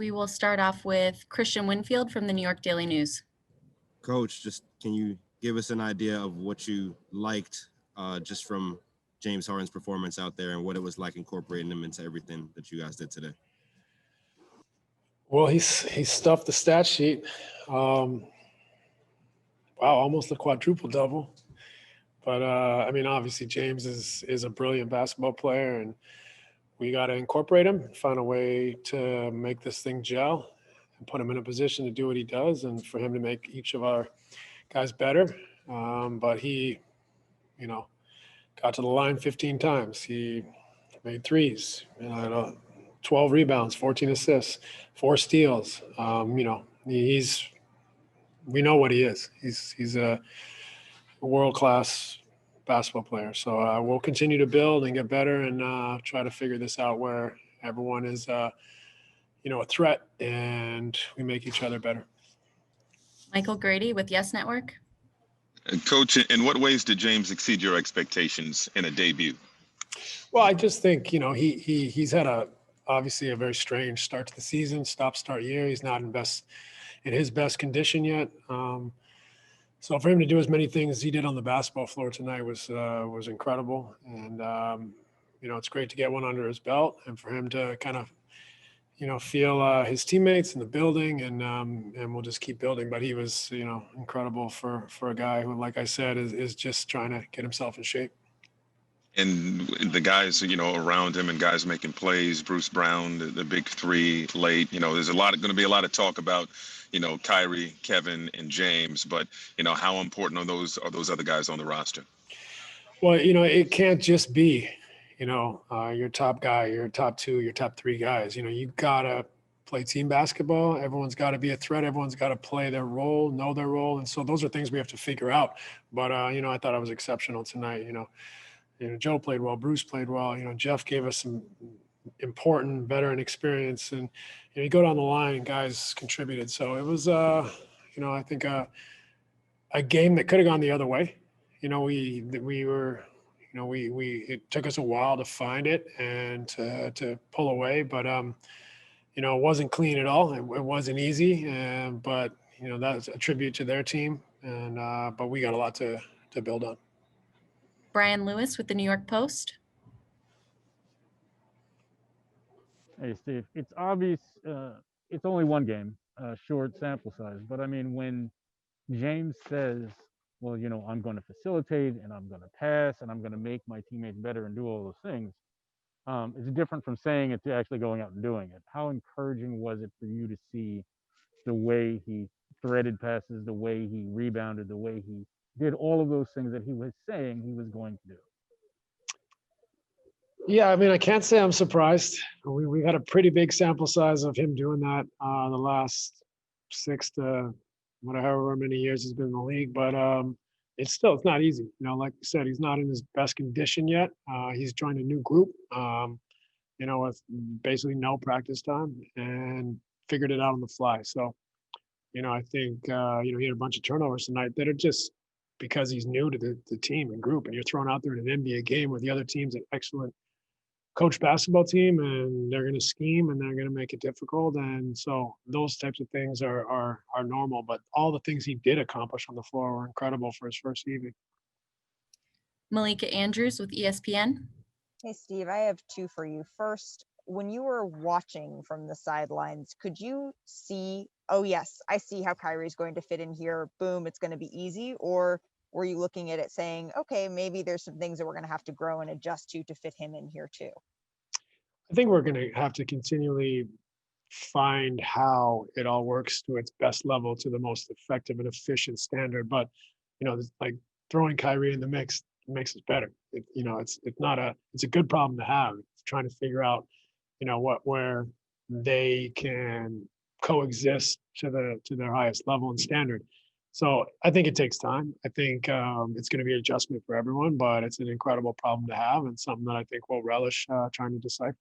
we will start off with Christian Winfield from the New York Daily News. Coach, just can you give us an idea of what you liked just from James Harden's performance out there and what it was like incorporating him into everything that you guys did today? Well, he stuffed the stat sheet. Wow, almost a quadruple double. But I mean, obviously James is a brilliant basketball player, and we got to incorporate him, find a way to make this thing gel, and put him in a position to do what he does, and for him to make each of our guys better. But he, got to the line 15 times. He made threes. 12 rebounds, 14 assists, 4 steals. We know what he is. He's a world-class basketball player. So we'll continue to build and get better and try to figure this out where everyone is, a threat and we make each other better. Michael Grady with Yes Network. Coach, in what ways did James exceed your expectations in a debut? Well, I just think, he's had obviously a very strange start to the season, stop-start year. He's not in his best condition yet. So for him to do as many things as he did on the basketball floor tonight was incredible. And, it's great to get one under his belt and for him to kind of, feel his teammates in the building and we'll just keep building. But he was, incredible for a guy who, like I said, is just trying to get himself in shape. And the guys, around him and guys making plays, Bruce Brown, the big three late, there's going to be a lot of talk about, Kyrie, Kevin, and James, but, how important are those other guys on the roster? Well, it can't just be, your top guy, your top 2, your top 3 guys. You got to play team basketball. Everyone's got to be a threat. Everyone's got to play their role, know their role. And so those are things we have to figure out. But, I thought I was exceptional tonight, Joe played well, Bruce played well, Jeff gave us some important veteran experience and you go down the line and guys contributed. So it was, I think a game that could have gone the other way. It took us a while to find it and to pull away, but, it wasn't clean at all. It wasn't easy, but, that's a tribute to their team. And, but we got a lot to build on. Brian Lewis with the New York Post. Hey, Steve, it's obvious it's only one game, short sample size. But I mean, when James says, well, I'm going to facilitate and I'm going to pass and I'm going to make my teammates better and do all those things, it's different from saying it to actually going out and doing it. How encouraging was it for you to see the way he threaded passes, the way he rebounded, the way he did all of those things that he was saying he was going to do? Yeah, I mean, I can't say I'm surprised. We had a pretty big sample size of him doing that the last 6 to however many years he's been in the league. But it's not easy. Like you said, he's not in his best condition yet. He's joined a new group, with basically no practice time and figured it out on the fly. So, I think, he had a bunch of turnovers tonight that are just because he's new to the team and group, and you're thrown out there in an NBA game where the other team's an excellent coach basketball team and they're going to scheme and they're going to make it difficult. And so those types of things are normal, but all the things he did accomplish on the floor were incredible for his first evening. Malika Andrews with ESPN. Hey, Steve, I have 2 for you. First, when you were watching from the sidelines, could you see, oh, yes, I see how Kyrie's going to fit in here. Boom, it's going to be easy. Or were you looking at it saying, okay, maybe there's some things that we're going to have to grow and adjust to fit him in here too? I think we're going to have to continually find how it all works to its best level, to the most effective and efficient standard. But, like throwing Kyrie in the mix makes us better. It's a good problem to have. It's trying to figure out, where they can coexist to their highest level and standard. So I think it takes time. I think it's going to be an adjustment for everyone, but it's an incredible problem to have and something that I think we'll relish trying to decipher.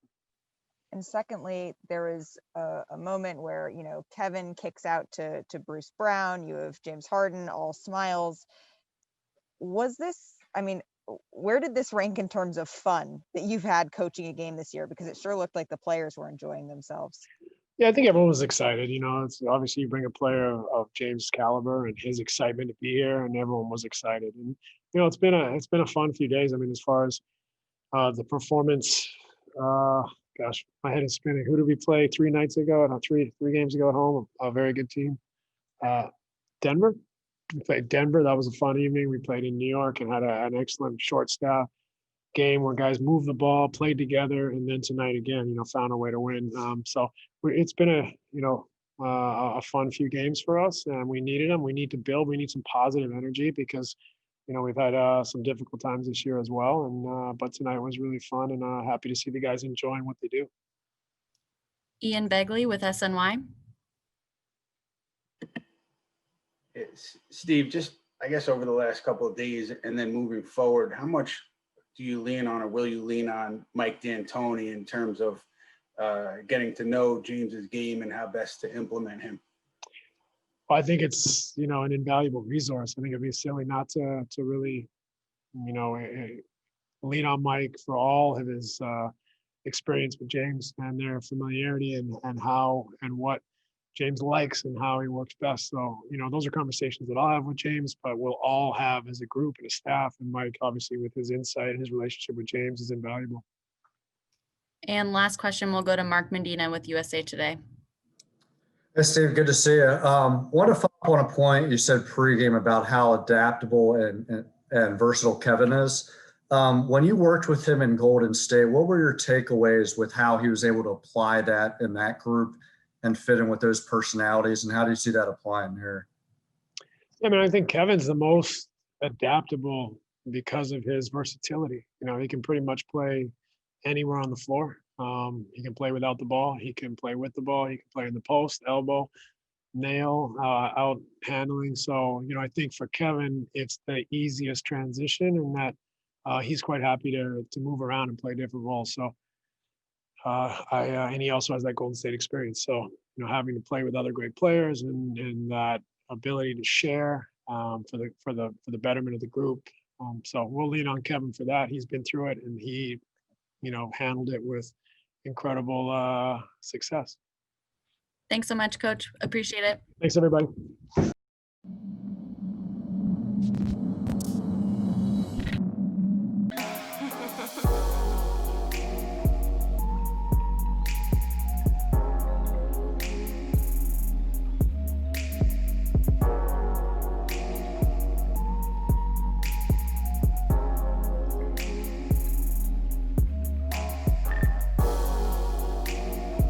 And secondly, there is a moment where, Kevin kicks out to Bruce Brown. You have James Harden, all smiles. Was this, where did this rank in terms of fun that you've had coaching a game this year? Because it sure looked like the players were enjoying themselves. Yeah, I think everyone was excited. You know, it's obviously you bring a player of James' caliber and his excitement to be here, and everyone was excited. And you know, it's been a fun few days. I mean, as far as the performance, uh, gosh, my head is spinning. Who did we play 3 nights ago? No, three games ago at home. A very good team. Uh, Denver. We played Denver. That was a fun evening. We played in New York and had an excellent short staff game where guys moved the ball, played together, and then tonight again, you know, found a way to win. So it's been a fun few games for us, and we needed them. We need to build. We need some positive energy because, you know, we've had some difficult times this year as well. And but tonight was really fun, and happy to see the guys enjoying what they do. Ian Begley with SNY. Steve, just I guess over the last couple of days and then moving forward, how much do you lean on or will you lean on Mike D'Antoni in terms of getting to know James's game and how best to implement him? Well, I think it's, you know, an invaluable resource. I think it'd be silly not to really, you know, lean on Mike for all of his experience with James and their familiarity and how and what James likes and how he works best. So, you know, those are conversations that I'll have with James, but we'll all have as a group and a staff. And Mike, obviously, with his insight and his relationship with James is invaluable. And last question will go to Mark Medina with USA Today. Hey, Steve, good to see you. Want to follow up on a point you said pregame about how adaptable and versatile Kevin is. When you worked with him in Golden State, what were your takeaways with how he was able to apply that in that group and fit in with those personalities? And how do you see that applying here? I mean, I think Kevin's the most adaptable because of his versatility. You know, he can pretty much play anywhere on the floor. He can play without the ball. He can play with the ball. He can play in the post, elbow, nail, out handling. So, you know, I think for Kevin, it's the easiest transition and that he's quite happy to move around and play different roles. So, and he also has that Golden State experience. So, you know, having to play with other great players and that ability to share for the betterment of the group. So we'll lean on Kevin for that. He's been through it and he, you know, handled it with incredible success. Thanks so much, Coach. Appreciate it. Thanks, everybody.